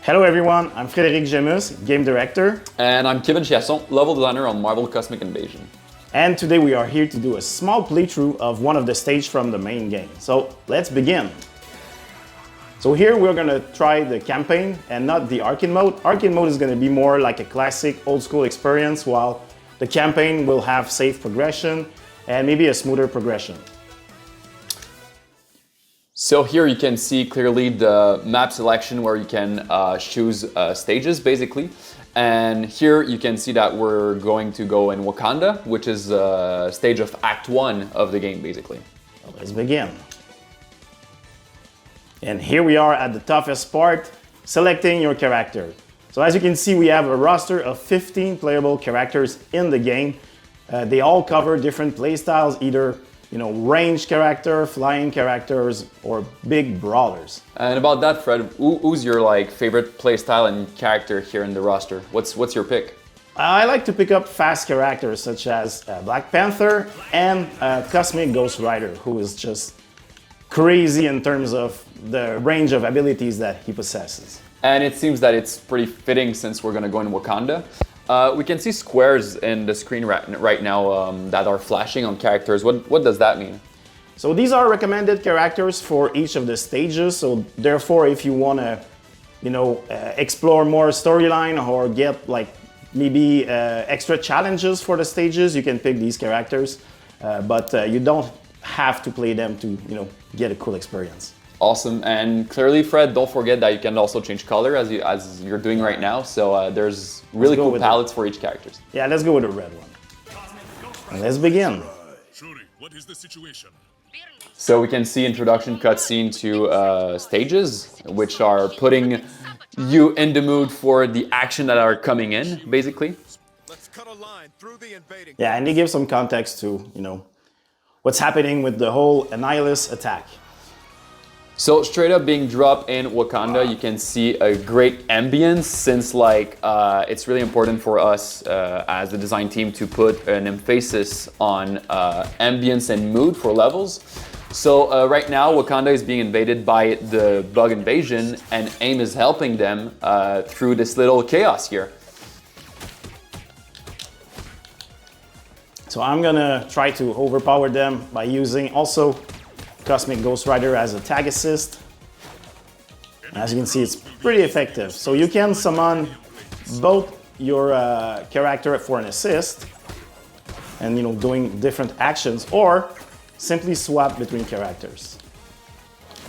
Hello everyone, I'm Frédéric Gemus, Game Director. And I'm Kevin Chiasson, Level Designer on Marvel Cosmic Invasion. And today we are here to do a small playthrough of one of the stages from the main game. So let's begin. So here we're gonna try the campaign and not the arcade mode. Arcade mode is gonna be more like a classic old school experience, while the campaign will have safe progression and maybe a smoother progression. So here you can see clearly the map selection where you can choose stages basically. And here you can see that we're going to go in Wakanda, which is a stage of Act 1 of the game basically. So let's begin. And here we are at the toughest part, selecting your character. So as you can see, we have a roster of 15 playable characters in the game. They all cover different playstyles, either ranged character, flying characters, or big brawlers. And about that, Fred, who's your favorite playstyle and character here in the roster? What's your pick? I like to pick up fast characters such as Black Panther and Cosmic Ghost Rider, who is just crazy in terms of the range of abilities that he possesses. And it seems that it's pretty fitting since we're gonna go in Wakanda. We can see squares in the screen right now that are flashing on characters. What does that mean? So these are recommended characters for each of the stages. So therefore, if you want to, explore more storyline or get maybe extra challenges for the stages, you can pick these characters. But you don't have to play them to, get a cool experience. Awesome, and clearly, Fred, don't forget that you can also change color as you're doing right now. So there's really cool palettes for each character. Yeah, let's go with the red one. And let's begin. Shuri, what is the situation? So we can see introduction cutscene to stages, which are putting you in the mood for the action that are coming in, basically. Let's cut a line through the invading. Yeah, and they give some context to, what's happening with the whole Annihilus attack. So straight up being dropped in Wakanda, you can see a great ambience since it's really important for us as the design team to put an emphasis on ambience and mood for levels. So right now Wakanda is being invaded by the bug invasion and AIM is helping them through this little chaos here. So I'm gonna try to overpower them by using also Cosmic Ghost Rider as a tag assist. As you can see, it's pretty effective. So you can summon both your character for an assist and doing different actions, or simply swap between characters.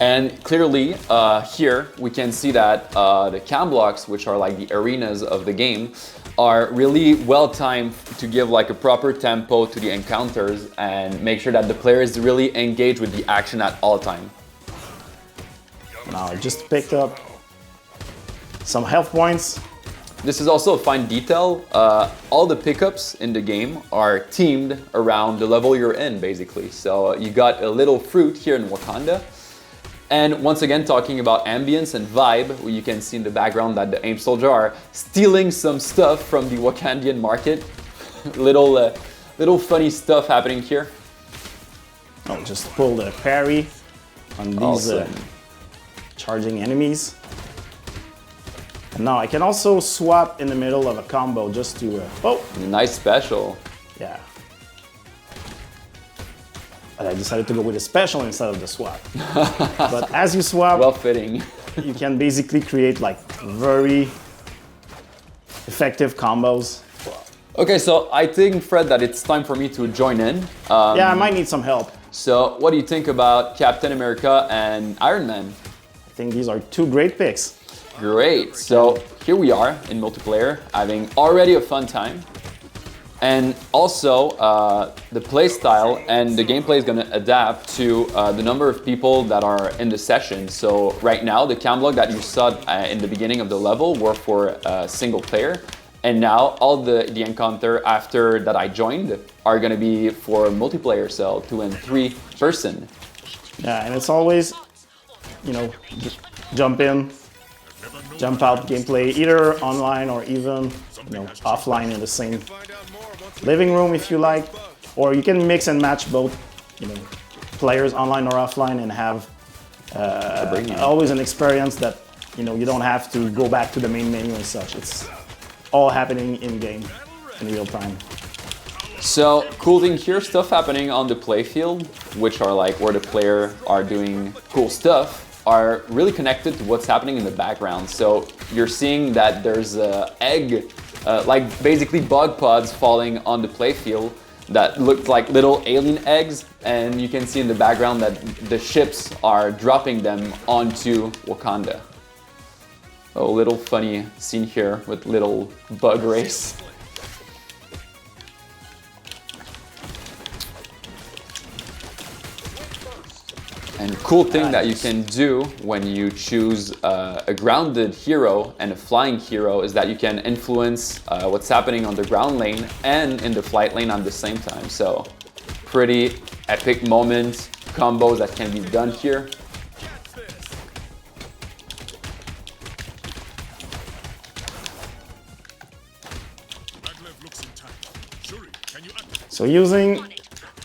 And clearly here we can see that the cam blocks, which are like the arenas of the game, are really well timed to give a proper tempo to the encounters and make sure that the player is really engaged with the action at all time. Now I just picked up some health points. This is also a fine detail. All the pickups in the game are themed around the level you're in, basically. So you got a little fruit here in Wakanda. And once again, talking about ambience and vibe, you can see in the background that the AIM soldiers are stealing some stuff from the Wakandian market. little funny stuff happening here. Oh, just pull the parry on these Awesome. charging enemies. And now I can also swap in the middle of a combo just to, Nice special. yeah. But I decided to go with a special instead of the swap. But as you swap, Well fitting. you can basically create very effective combos. Okay, so I think, Fred, that it's time for me to join in. Yeah, I might need some help. So what do you think about Captain America and Iron Man? I think these are two great picks. Great, so here we are in multiplayer, having already a fun time. And also, the playstyle and the gameplay is gonna adapt to the number of people that are in the session. So right now, the cam block that you saw in the beginning of the level were for single player. And now all the encounter after that I joined are gonna be for multiplayer, so 2 and 3 person. Yeah, and it's always, jump in, jump out gameplay, either online or even, offline in the same living room if you like, or you can mix and match both, players online or offline and have always an experience that you don't have to go back to the main menu and such. It's all happening in-game, in real time. So, cool thing here, stuff happening on the playfield, which are like where the player are doing cool stuff, are really connected to what's happening in the background. So, you're seeing that there's an egg, like basically bug pods falling on the playfield that look like little alien eggs, and you can see in the background that the ships are dropping them onto Wakanda. A little funny scene here with little bug race. And cool thing that you can do when you choose a grounded hero and a flying hero is that you can influence what's happening on the ground lane and in the flight lane at the same time. So pretty epic moments, combos that can be done here. So using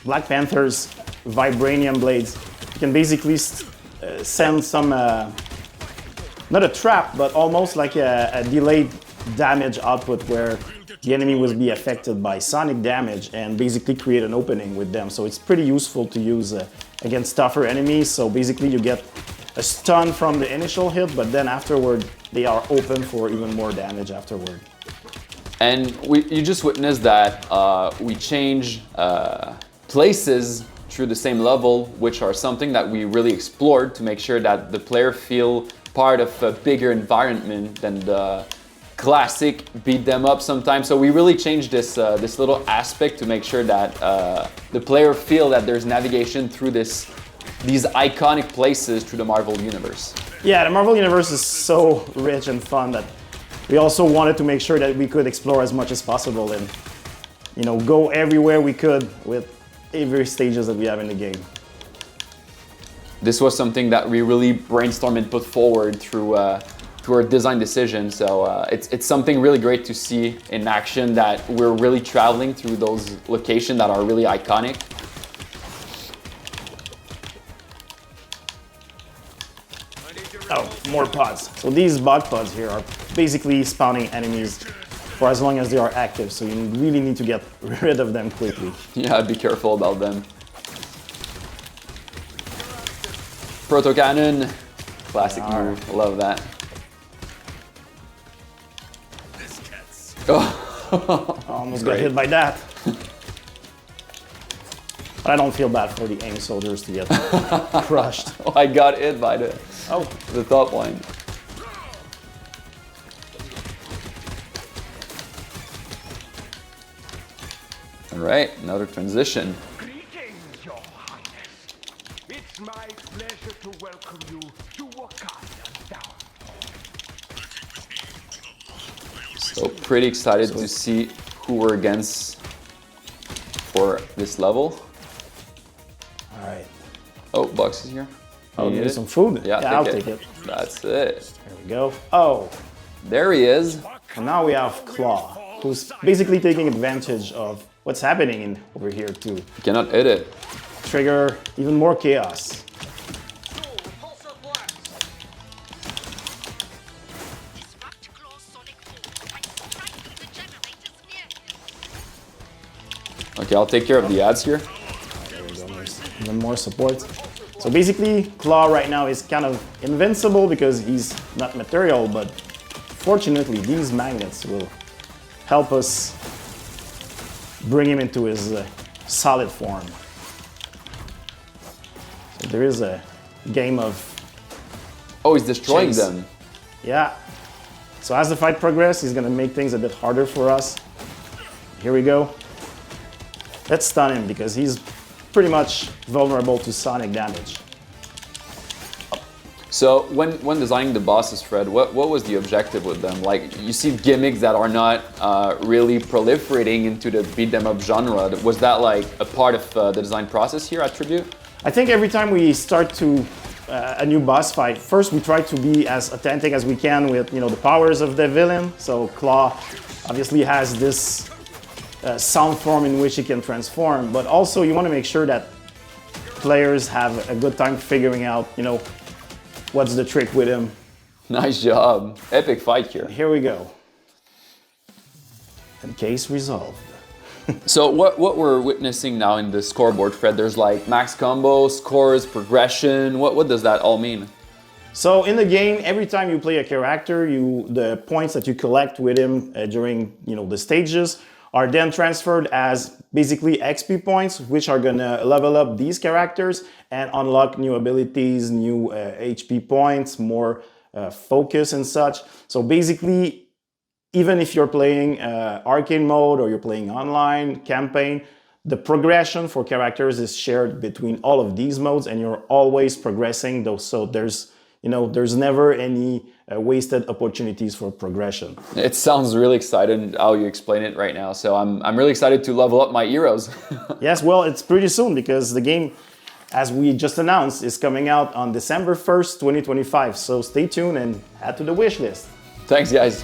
Black Panther's Vibranium blades, you can basically send some, not a trap, but almost like a delayed damage output where the enemy will be affected by sonic damage and basically create an opening with them. So it's pretty useful to use against tougher enemies. So basically you get a stun from the initial hit, but then afterward they are open for even more damage afterward. And you just witnessed that we change places through the same level, which are something that we really explored to make sure that the player feel part of a bigger environment than the classic beat them up sometimes. So we really changed this little aspect to make sure that the player feel that there's navigation through these iconic places through the Marvel Universe. Yeah, the Marvel Universe is so rich and fun that we also wanted to make sure that we could explore as much as possible and, go everywhere we could with every stages that we have in the game. This was something that we really brainstormed and put forward through our design decision. So it's something really great to see in action, that we're really traveling through those locations that are really iconic. Oh, more pods. So these bug pods here are basically spawning enemies for as long as they are active, so you really need to get rid of them quickly. Yeah, be careful about them. Proto Cannon, classic move, love that. Oh, almost got hit by that. But I don't feel bad for the AIM soldiers to get crushed. Oh, I got hit by the top line. All right, another transition. Greetings, Your Highness. It's my pleasure to welcome you to Wakanda Town. So pretty excited to see who we're against for this level. All right. Oh, Box is here. Oh, give me some food. Yeah, I'll take it. That's it. There we go. Oh, there he is. and now we have Claw, who's basically taking advantage of what's happening over here to You cannot hit it. trigger even more chaos. Okay, I'll take care of the ads here. There we go, there's even more support. So basically, Claw right now is kind of invincible because he's not material, but fortunately these magnets will help us bring him into his solid form. So there is a game of... Oh, he's destroying chase. them. Yeah. So as the fight progresses, he's gonna make things a bit harder for us. Here we go. Let's stun him because he's pretty much vulnerable to sonic damage. So when designing the bosses, Fred, what was the objective with them? Like, you see gimmicks that are not really proliferating into the beat 'em up genre. Was that like a part of the design process here at Tribute? I think every time we start to a new boss fight, first we try to be as authentic as we can with the powers of the villain. So Claw obviously has this sound form in which he can transform, but also you want to make sure that players have a good time figuring out what's the trick with him. Nice job. Epic fight here. Here we go. And case resolved. So what we're witnessing now in the scoreboard, Fred, there's like max combo, scores, progression. What does that all mean? So in the game, every time you play a character, the points that you collect with him during the stages are then transferred as basically XP points, which are gonna level up these characters and unlock new abilities, new HP points, more focus and such. So basically, even if you're playing arcade mode or you're playing online campaign, the progression for characters is shared between all of these modes, and you're always progressing those. So there's never any wasted opportunities for progression. It sounds really exciting how you explain it right now. So I'm really excited to level up my heroes. Yes, well, it's pretty soon because the game, as we just announced, is coming out on December 1st, 2025. So stay tuned and add to the wish list. Thanks, guys.